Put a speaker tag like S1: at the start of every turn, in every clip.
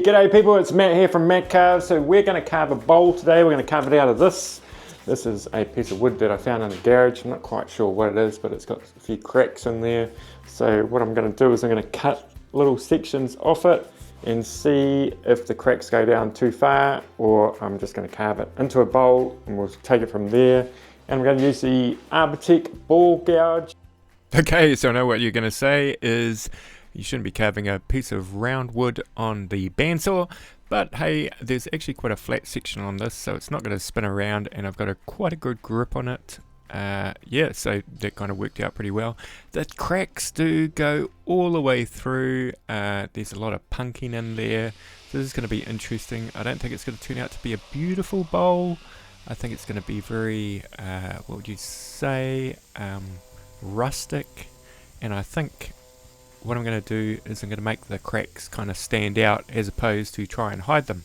S1: G'day people, it's Matt here from Matt Carve. So we're going to carve a bowl today. We're going to carve it out of this. This is a piece of wood that I found in the garage. I'm not quite sure what it is, but it's got a few cracks in there. So what I'm going to do is I'm going to cut little sections off it and see if the cracks go down too far, or I'm just going to carve it into a bowl and we'll take it from there. And I'm going to use the Arbortech ball gouge.
S2: Okay, so I know what you're going to say is you shouldn't be carving a piece of round wood on the bandsaw, but hey, there's actually quite a flat section on this, so it's not going to spin around, and I've got quite a good grip on it. Yeah, so that kind of worked out pretty well. The cracks do go all the way through. There's a lot of punking in there. So this is going to be interesting. I don't think it's going to turn out to be a beautiful bowl. I think it's going to be very, what would you say, rustic. And I think what I'm going to do is I'm going to make the cracks kind of stand out as opposed to try and hide them.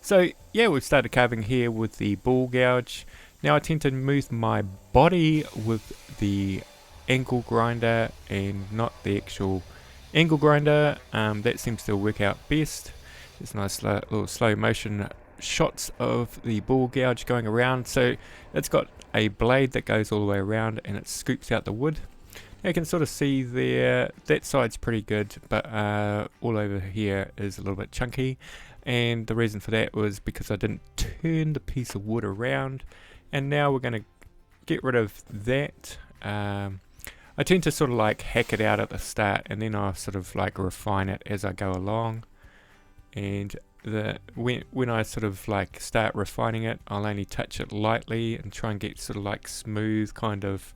S2: So yeah, we've started carving here with the ball gouge. Now I tend to move my body with the angle grinder and not the actual angle grinder. That seems to work out best. There's nice little slow motion shots of the ball gouge going around. So it's got a blade that goes all the way around and it scoops out the wood. You can sort of see there, that side's pretty good, but all over here is a little bit chunky, and the reason for that was because I didn't turn the piece of wood around. And now we're going to get rid of that. I tend to sort of like hack it out at the start, and then I'll sort of like refine it as I go along. And when I sort of like start refining it, I'll only touch it lightly and try and get sort of like smooth kind of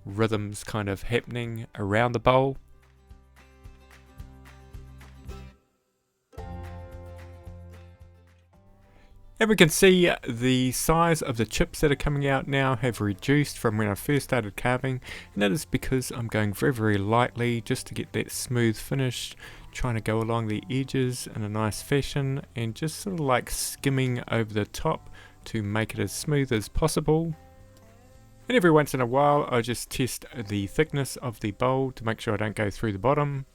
S2: rhythms kind of happening around the bowl. And we can see the size of the chips that are coming out now have reduced from when I first started carving, and that is because I'm going very lightly just to get that smooth finish, trying to go along the edges in a nice fashion and just sort of like skimming over the top to make it as smooth as possible. And every once in a while I just test the thickness of the bowl to make sure I don't go through the bottom.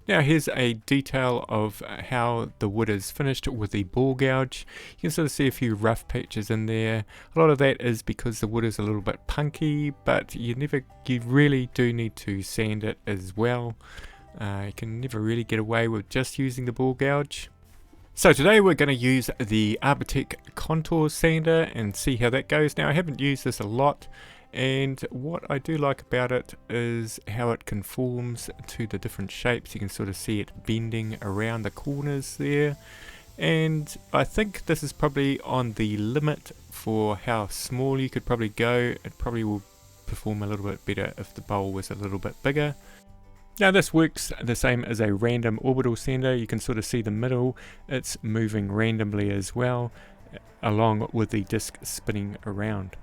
S2: Now here's a detail of how the wood is finished with the ball gouge. You can sort of see a few rough patches in there. A lot of that is because the wood is a little bit punky, but you really do need to sand it as well. You can never really get away with just using the ball gouge. So today we're going to use the Arbortech contour sander and see how that goes. Now I haven't used this a lot, and what I do like about it is how it conforms to the different shapes. You can sort of see it bending around the corners there, and I think this is probably on the limit for how small you could probably go. It probably will perform a little bit better if the bowl was a little bit bigger. Now this works the same as a random orbital sander. You can sort of see the middle, it's moving randomly as well, along with the disc spinning around.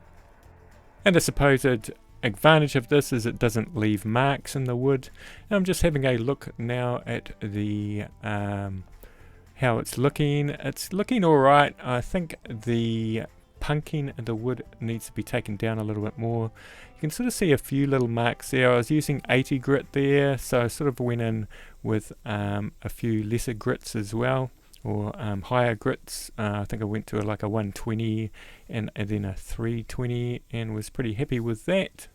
S2: And the supposed advantage of this is it doesn't leave marks in the wood. And I'm just having a look now at the how it's looking. It's looking alright. I think the punking in the wood needs to be taken down a little bit more. You can sort of see a few little marks there. I was using 80 grit there, so I sort of went in with a few lesser grits as well, or higher grits. I think I went to like a 120 and then a 320 and was pretty happy with that.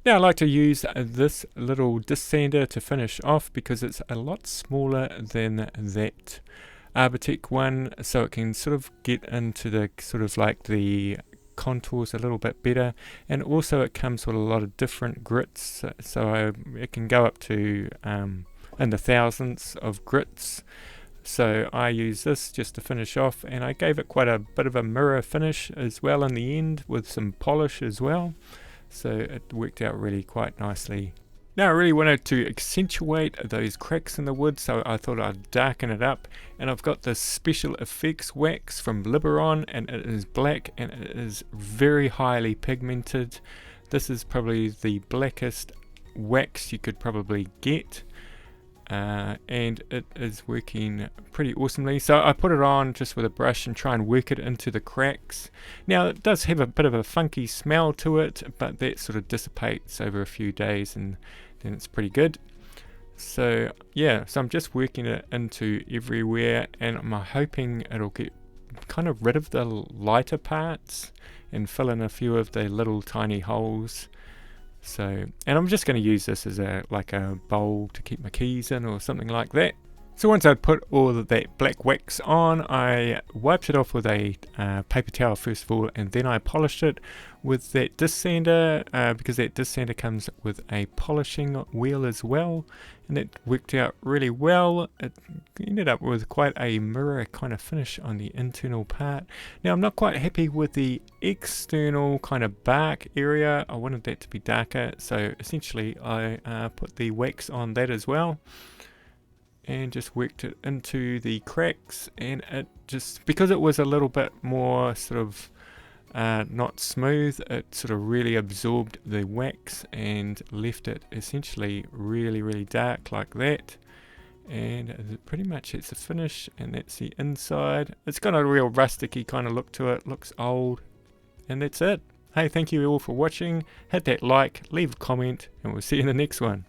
S2: Now I like to use this little disc sander to finish off because it's a lot smaller than that Arbortech one, so it can sort of get into the sort of like the contours a little bit better, and also it comes with a lot of different grits, so it can go up to in the thousands of grits. So I use this just to finish off, and I gave it quite a bit of a mirror finish as well in the end with some polish as well, so it worked out really quite nicely. Now I really wanted to accentuate those cracks in the wood, so I thought I'd darken it up, and I've got this special effects wax from Liberon, and it is black and it is very highly pigmented. This is probably the blackest wax you could probably get, and it is working pretty awesomely. So I put it on just with a brush and try and work it into the cracks. Now it does have a bit of a funky smell to it, but that sort of dissipates over a few days and then it's pretty good. So yeah, so I'm just working it into everywhere, and I'm hoping it'll get kind of rid of the lighter parts and fill in a few of the little tiny holes. So, and I'm just going to use this as a bowl to keep my keys in or something like that. So once I'd put all of that black wax on, I wiped it off with a paper towel first of all, and then I polished it with that disc sander, because that disc sander comes with a polishing wheel as well, and it worked out really well. It ended up with quite a mirror kind of finish on the internal part. Now I'm not quite happy with the external kind of bark area. I wanted that to be darker, so essentially I put the wax on that as well, and just worked it into the cracks, and it just, because it was a little bit more sort of not smooth, it sort of really absorbed the wax and left it essentially really dark like that. And pretty much it's the finish, and that's the inside. It's got a real rusticy kind of look to it, looks old, and that's it. Hey, thank you all for watching. Hit that like, leave a comment, and we'll see you in the next one.